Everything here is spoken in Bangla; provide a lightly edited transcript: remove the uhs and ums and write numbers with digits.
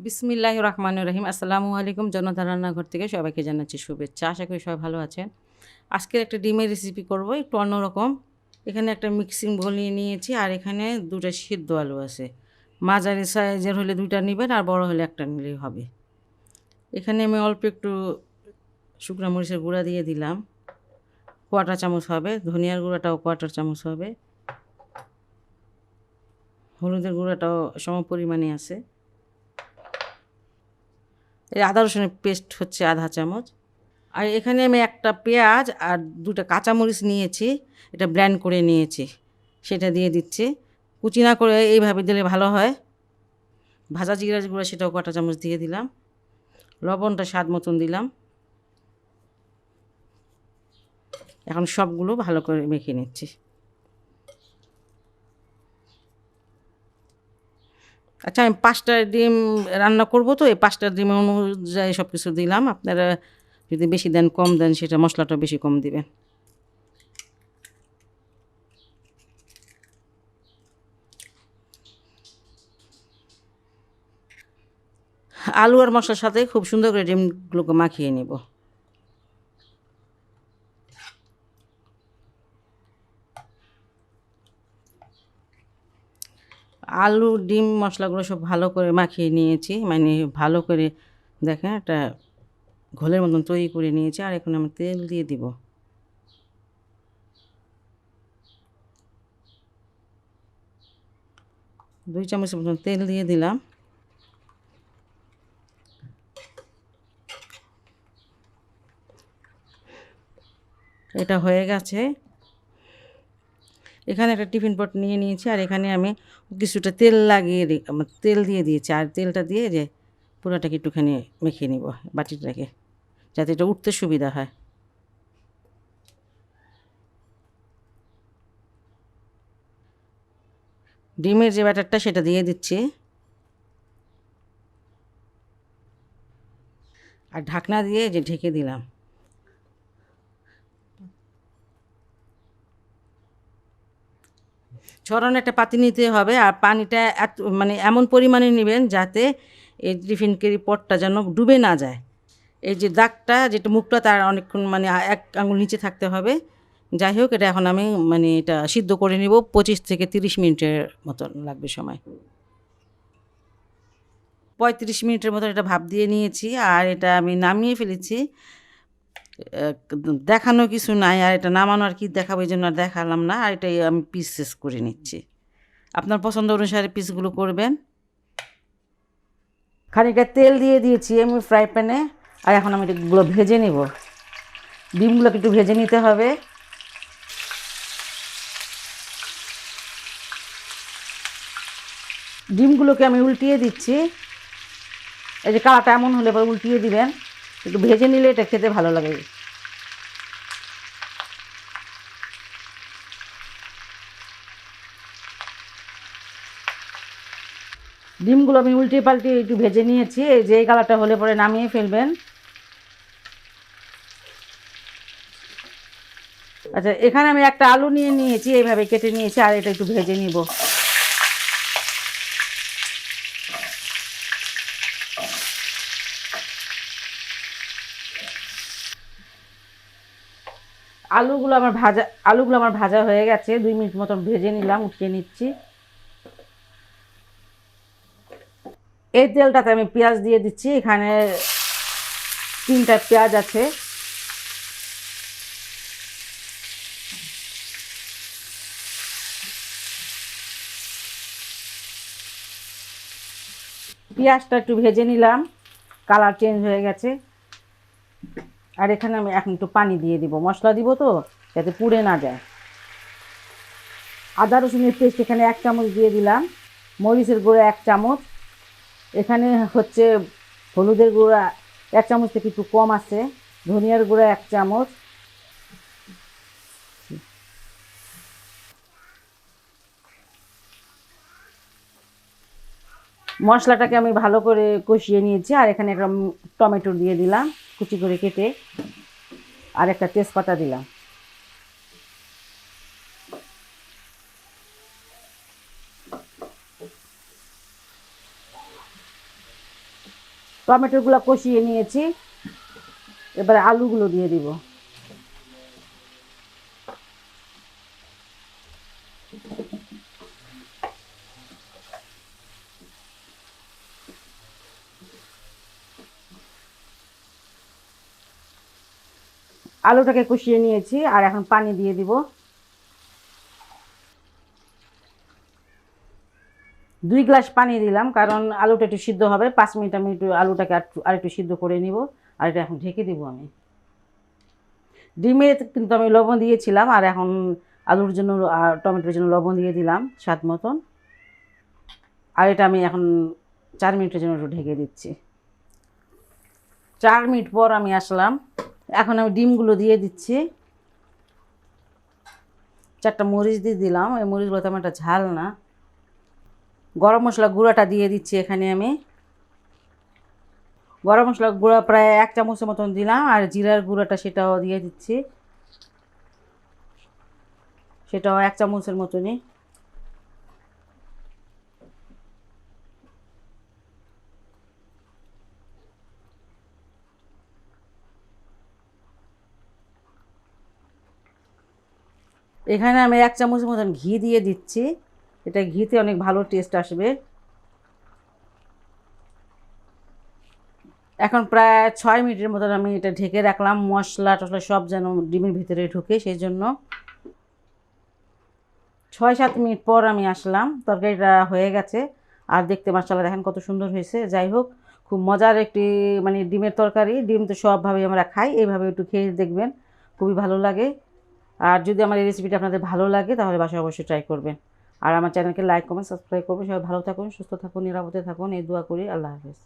বিসমিল্লাহির রহমানির রহিম। আসসালামু আলাইকুম। জনতার রান্নাঘর থেকে সবাইকে জানাচ্ছি শুভেচ্ছা। আশা করি সবাই ভালো আছেন। আজকের একটা ডিমের রেসিপি করব, একটু অন্যরকম। এখানে একটা মিক্সিং বোল নিয়েছি, আর এখানে 2টা সিদ্ধ আলু আছে। মাঝারি সাইজের হলে 2টা নেবেন, আর বড় হলে একটা নিলেই হবে। এখানে আমি অল্প একটু শুকনো মরিচের গুঁড়া দিয়ে দিলাম, কোয়ার্টার চামচ হবে। ধনিয়ার গুঁড়াটাও কোয়ার্টার চামচ হবে। হলুদের গুঁড়াটাও সম পরিমাণে আছে। এই আদা রসুনের পেস্ট হচ্ছে আধা চামচ। আর এখানে আমি একটা পেঁয়াজ আর 2টা কাঁচামরিচ নিয়েছি, এটা ব্লেন্ড করে নিয়েছি, সেটা দিয়ে দিচ্ছি। কুচি না করে এইভাবে দিলে ভালো হয়। ভাজা জিরা গুঁড়া সেটাও কটা চামচ দিয়ে দিলাম। লবণটা স্বাদ মতন দিলাম। এখন সবগুলো ভালো করে মেখে নিচ্ছি। আচ্ছা, আমি 5টা ডিম রান্না করব, তো এই 5টা ডিম অনুযায়ী সব কিছু দিলাম। আপনারা যদি বেশি দেন কম দেন, সেটা মশলাটা বেশি কম দিবেন। আলু আর মশলার সাথে খুব সুন্দর করে ডিমগুলোকে মাখিয়ে নেব। আলু ডিম মশলাগুলো সব ভালো করে মাখিয়ে নিয়েছি, মানে ভালো করে দেখেন একটা ঘোলের মতন তৈরি করে নিয়েছি। আর এখন আমি তেল দিয়ে দিব। দুই চামচের মতন তেল দিয়ে দিলাম। এটা হয়ে গেছে। এখানে একটা টিফিন পট নিয়ে নিয়েছি, আর এখানে আমি কিছুটা তেল লাগিয়ে তেল দিয়ে দিয়েছি। আর তেলটা দিয়ে যে পুরোটাকে একটুখানি মেখে নিব বাটিটাকে, যাতে এটা উঠতে সুবিধা হয়। ডিমের যে ব্যাটারটা সেটা দিয়ে দিচ্ছি, আর ঢাকনা দিয়ে যে ঢেকে দিলাম। ছড়ানো একটা পাতি নিতে হবে, আর পানিটা মানে এমন পরিমাণে নেবেন যাতে এই টিফিন কেরি পটটা যেন ডুবে না যায়। এই যে দাগটা, যেটা মুখটা, তার অনেকক্ষণ মানে 1 আঙুল নিচে থাকতে হবে। যাই হোক, এটা এখন আমি মানে এটা সিদ্ধ করে নিব। 25 থেকে 30 মিনিটের মতন লাগবে সময়। 35 মিনিটের মতন এটা ভাপ দিয়ে নিয়েছি, আর এটা আমি নামিয়ে ফেলেছি। দেখানো কিছু নাই, আর এটা নামানো আর কি দেখাবো, এই জন্য আর দেখালাম না। আর এটাই আমি পিসেস করে নিচ্ছি। আপনার পছন্দ অনুসারে পিসগুলো করবেন। খানিকটা তেল দিয়ে দিয়েছি আমি ফ্রাই প্যানে, আর এখন আমি এগুলো ভেজে নেব। ডিমগুলোকে একটু ভেজে নিতে হবে। ডিমগুলোকে আমি উল্টিয়ে দিচ্ছি। এই যে কালারটা এমন হলে পরে উল্টিয়ে দিবেন, একটু ভেজে নিলে এটা খেতে ভালো লাগে। ডিমগুলো আমি উল্টিয়ে পাল্টিয়ে একটু ভেজে নিয়েছি। এই যে এই কালারটা হলে পরে নামিয়ে ফেলবেন। আচ্ছা, এখানে আমি একটা আলু নিয়ে নিয়েছি, এইভাবে কেটে নিয়েছি, আর এটা একটু ভেজে নিব। আলুগুলো আমার ভাজা হয়ে গেছে। 2 মিনিট মতন ভেজে নিলাম, উঠিয়ে নিচ্ছি। এই তেলটাতে আমি পেঁয়াজ দিয়ে দিচ্ছি। এখানে 3টা পেঁয়াজ আছে। পেঁয়াজটা একটু ভেজে নিলাম, কালার চেঞ্জ হয়ে গেছে। আর এখানে আমি এখন একটু পানি দিয়ে দিব, মশলা দিব তো, যাতে পুড়ে না যায়। আদা রসুনের পেস্ট এখানে 1 চামচ দিয়ে দিলাম। মরিচের গুঁড়া 1 চামচ। এখানে হচ্ছে হলুদের গুঁড়া 1 চামচ থেকে একটু কম আছে। ধনিয়ার গুঁড়া 1 চামচ। মশলাটাকে আমি ভালো করে কষিয়ে নিয়েছি। আর এখানে একটা টমেটো দিয়ে দিলাম কুচি করে কেটে, আর একটা তেজপাতা দিলাম। টমেটোগুলো কষিয়ে নিয়েছি, এবারে আলুগুলো দিয়ে দিব। আলুটাকে কষিয়ে নিয়েছি আর এখন পানি দিয়ে দিব। 2 গ্লাস পানি দিলাম, কারণ আলুটা একটু সিদ্ধ হবে। 5 মিনিট আমি একটু আলুটাকে আর একটু সিদ্ধ করে নিব। আর এটা এখন ঢেকে দিব আমি। ডিমে কিন্তু আমি লবণ দিয়েছিলাম, আর এখন আলুর জন্য আর টমেটোর জন্য লবণ দিয়ে দিলাম স্বাদ মতন। আর এটা আমি এখন 4 মিনিটের জন্য একটু ঢেকে দিচ্ছি। 4 মিনিট পর আমি আসলাম। এখন আমি ডিমগুলো দিয়ে দিচ্ছি। 4টা মরিচ দিয়ে দিলাম, এই মরিচগুলো তেমন একটা ঝাল না। গরম মশলা গুঁড়াটা দিয়ে দিচ্ছি এখানে আমি। গরম মশলা গুঁড়া প্রায় 1 চামচের মতন দিলাম, আর জিরার গুঁড়াটা সেটাও দিয়ে দিচ্ছি, সেটাও 1 চামচের মতনই। এখানে আমি 1 চামচের মতন ঘি দিয়ে দিচ্ছি, এটা ঘিতে অনেক ভালো টেস্ট আসবে। এখন প্রায় 6 মিনিটের মতন আমি এটা ঢেকে রাখলাম, মশলা টশলা সব যেন ডিমের ভিতরে ঢুকে সেই জন্য। 6-7 মিনিট পর আমি আসলাম, তরকারিটা হয়ে গেছে। আর দেখতে মাশাআল্লাহ দেখেন কত সুন্দর হয়েছে। যাই হোক, খুব মজার একটি মানে ডিমের তরকারি। ডিম তো সবভাবেই আমরা খাই, এইভাবে একটু খেয়ে দেখবেন, খুবই ভালো লাগে। আর যদি আমার এই রেসিপিটা আপনাদের ভালো লাগে তাহলে বাসায় অবশ্যই ট্রাই করবেন। আর আমার চ্যানেলকে লাইক কমেন্ট সাবস্ক্রাইব করবেন। সবাই ভালো থাকুন, সুস্থ থাকুন, নিরাপদে থাকুন, এই দোয়া করি। আল্লাহ হাফেজ।